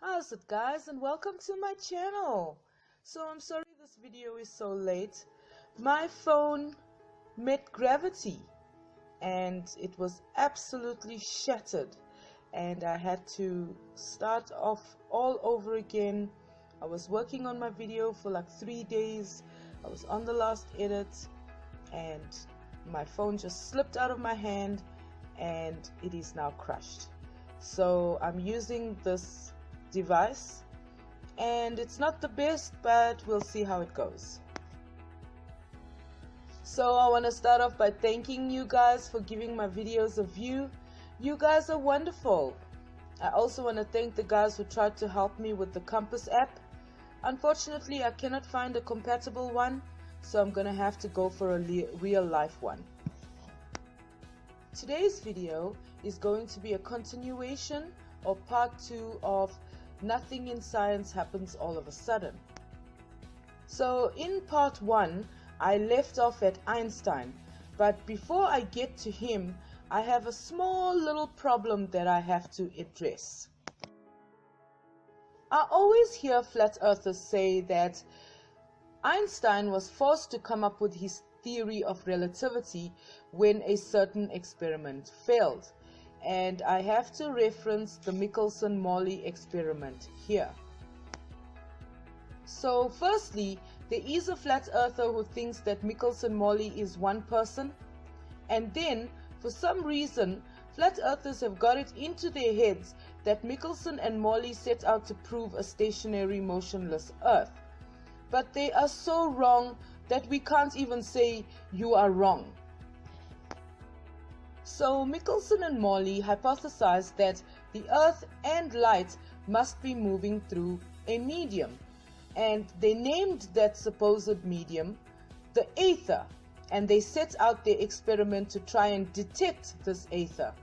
How's it, guys, and welcome to my channel. So I'm sorry this video is so late. My phone met gravity and it was absolutely shattered, and I had to start off all over again. I was working on my video for like 3 days. I was on the last edit and my phone just slipped out of my hand and it is now crushed. So I'm using this device and it's not the best, but we'll see how it goes. So I want to start off by thanking you guys for giving my videos a view. You guys are wonderful. I also want to thank the guys who tried to help me with the Compass app. Unfortunately, I cannot find a compatible one, so I'm gonna have to go for a real life one. Today's video is going to be a continuation or part 2 of Nothing in Science Happens All of a Sudden. So in part 1, I left off at Einstein, but before I get to him, I have a small little problem that I have to address. I always hear flat earthers say that Einstein was forced to come up with his theory of relativity when a certain experiment failed, and I have to reference the Michelson-Morley experiment here. So firstly, there is a flat earther who thinks that Michelson-Morley is one person, and then for some reason flat earthers have got it into their heads that Michelson and Morley set out to prove a stationary motionless earth. But they are so wrong that we can't even say you are wrong. So Michelson and Morley hypothesized that the earth and light must be moving through a medium, and they named that supposed medium the aether, and they set out their experiment to try and detect this aether,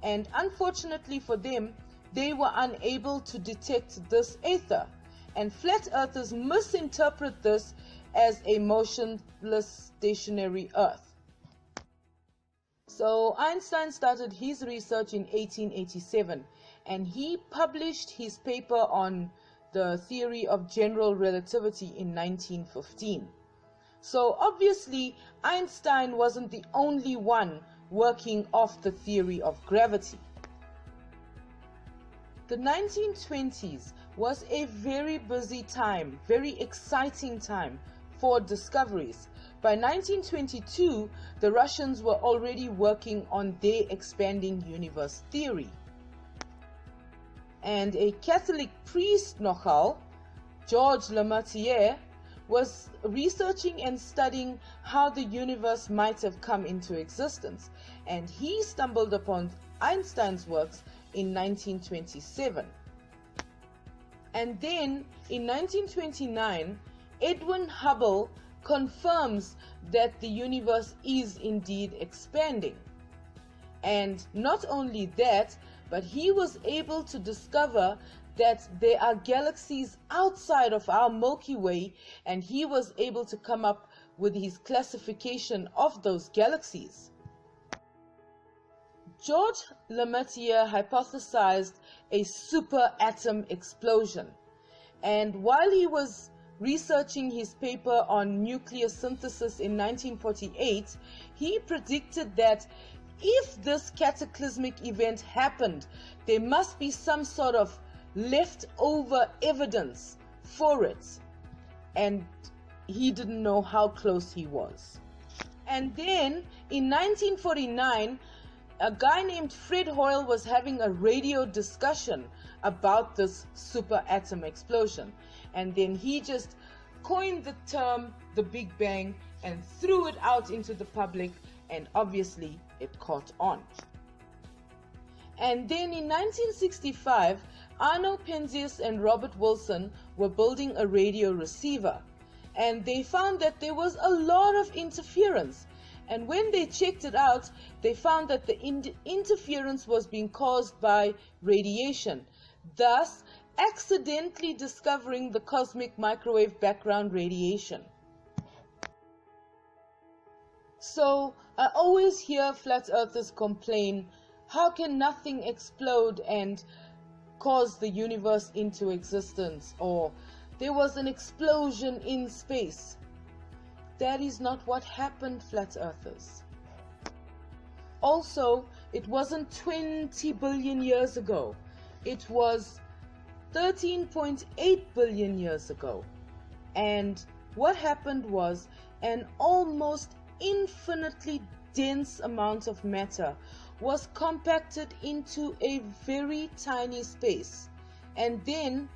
and unfortunately for them, they were unable to detect this aether, and flat earthers misinterpret this as a motionless stationary earth. So Einstein started his research in 1887, and he published his paper on the theory of general relativity in 1915. So obviously Einstein wasn't the only one working off the theory of gravity. The 1920s was a very busy time, very exciting time for discoveries. By 1922, the Russians were already working on their expanding universe theory. And a Catholic priest nogal, Georges Lemaître, was researching and studying how the universe might have come into existence, and he stumbled upon Einstein's works in 1927. And then in 1929, Edwin Hubble confirms that the universe is indeed expanding. And not only that, but he was able to discover that there are galaxies outside of our Milky Way, and he was able to come up with his classification of those galaxies. Georges Lemaître hypothesized a superatom explosion, and while he was researching his paper on nuclear synthesis in 1948, he predicted that if this cataclysmic event happened, there must be some sort of leftover evidence for it, and he didn't know how close he was. And then in 1949, a guy named Fred Hoyle was having a radio discussion about this superatom explosion, and then he just coined the term the Big Bang and threw it out into the public, and obviously it caught on. And then in 1965, Arno Penzias and Robert Wilson were building a radio receiver, and they found that there was a lot of interference. And when they checked it out, they found that the interference was being caused by radiation, thus accidentally discovering the cosmic microwave background radiation. So I always hear flat earthers complain, how can nothing explode and caused the universe into existence, or there was an explosion in space. That is not what happened, flat earthers. Also, it wasn't 20 billion years ago. It was 13.8 billion years ago. And what happened was an almost infinitely dense amount of matter was compacted into a very tiny space. And then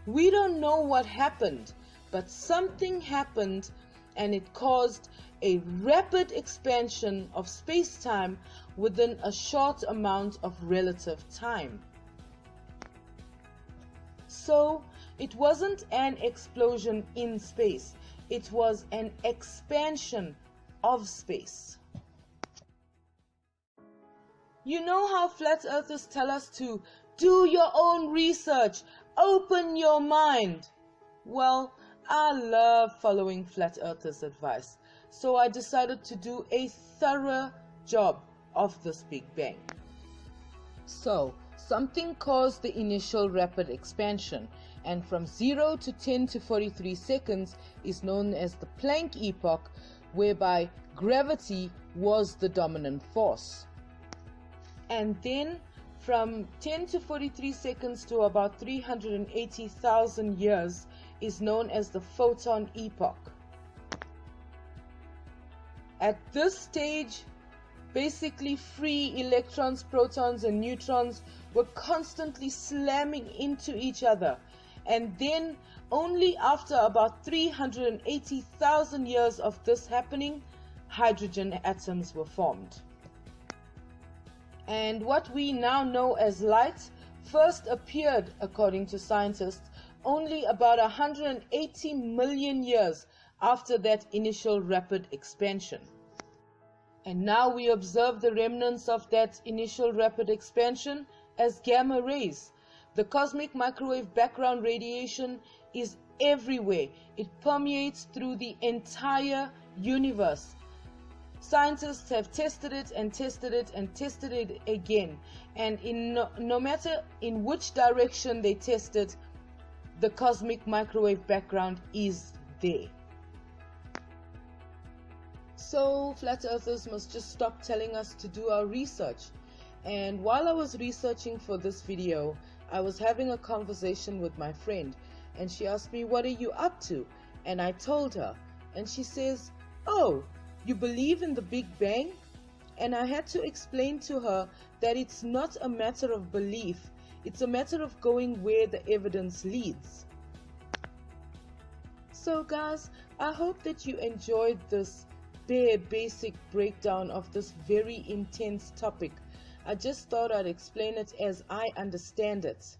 we don't know what happened, but something happened, and it caused a rapid expansion of space-time within a short amount of relative time. So it wasn't an explosion in space, it was an expansion of space. You know how flat earthers tell us to do your own research, open your mind? Well, I love following flat earthers' advice, so I decided to do a thorough job of this Big Bang. So, something caused the initial rapid expansion, and from 0 to 10 to 43 seconds is known as the Planck epoch, whereby gravity was the dominant force. And then from 10 to 43 seconds to about 380,000 years is known as the photon epoch. At this stage, basically free electrons, protons, and neutrons were constantly slamming into each other. And then only after about 380,000 years of this happening, hydrogen atoms were formed. And what we now know as light first appeared, according to scientists, only about 180 million years after that initial rapid expansion. And now we observe the remnants of that initial rapid expansion as gamma rays. The cosmic microwave background radiation is everywhere. It permeates through the entire universe. Scientists have tested it and tested it and tested it again, and no matter in which direction they test it, the cosmic microwave background is there. So flat earthers must just stop telling us to do our research. And while I was researching for this video, I was having a conversation with my friend, and she asked me, "What are you up to?" And I told her, and she says, "Oh, you believe in the Big Bang?" And I had to explain to her that it's not a matter of belief, it's a matter of going where the evidence leads. So guys, I hope that you enjoyed this bare basic breakdown of this very intense topic. I just thought I'd explain it as I understand it.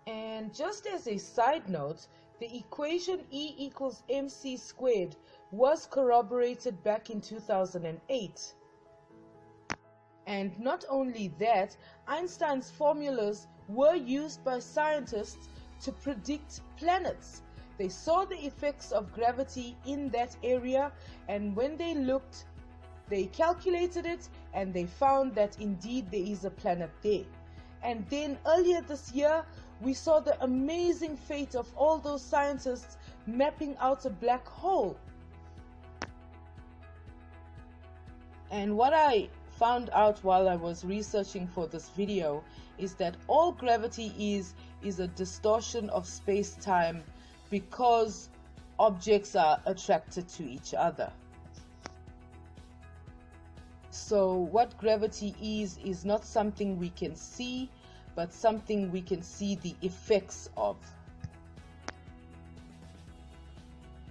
And just as a side note, the equation E equals mc squared was corroborated back in 2008. And not only that, Einstein's formulas were used by scientists to predict planets. They saw the effects of gravity in that area, and when they looked, they calculated it, and they found that indeed there is a planet there. And then earlier this year, we saw the amazing fate of all those scientists mapping out a black hole. And what I found out while I was researching for this video is that all gravity is a distortion of space-time because objects are attracted to each other. So what gravity is not something we can see, but something we can see the effects of.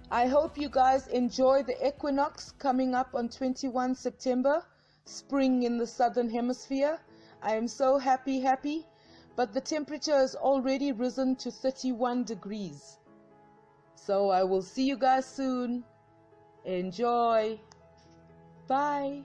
I hope you guys enjoy the equinox coming up on 21 September, spring in the southern hemisphere. I am so happy, but the temperature has already risen to 31 degrees. So I will see you guys soon. Enjoy. Bye.